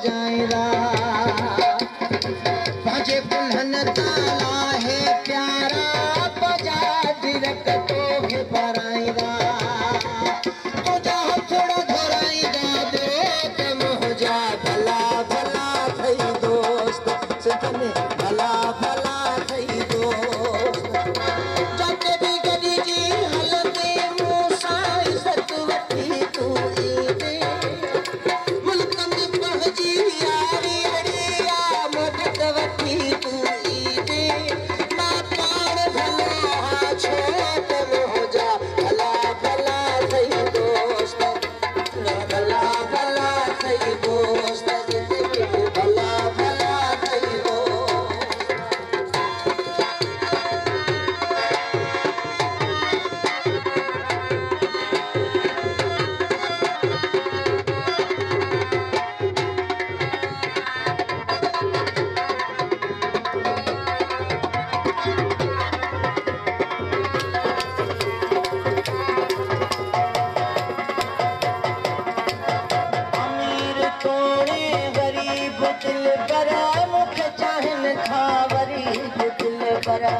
बजाईरा बाजे पुल्हन ताला है प्यारा बजा दिरक तो है बराईरा तुझा थोड़ा धराईरा दो हो जा भला भला थई दोस्त सितने भला भला थई दोस्त जाते भी गदी जी हलते मूसा इज्जत वठी तू दे मुल्कन दी पहजी यारी अड़िया मदद वठी तू दे ना पाण भला छोट हो जा भला भला थई दोस्त भला भला थई दोस्त जिंदगी भला भला थई दोस्त अमीर तोड़े गरीब दिल बरा मुख चाहन था गरीब दिल बरा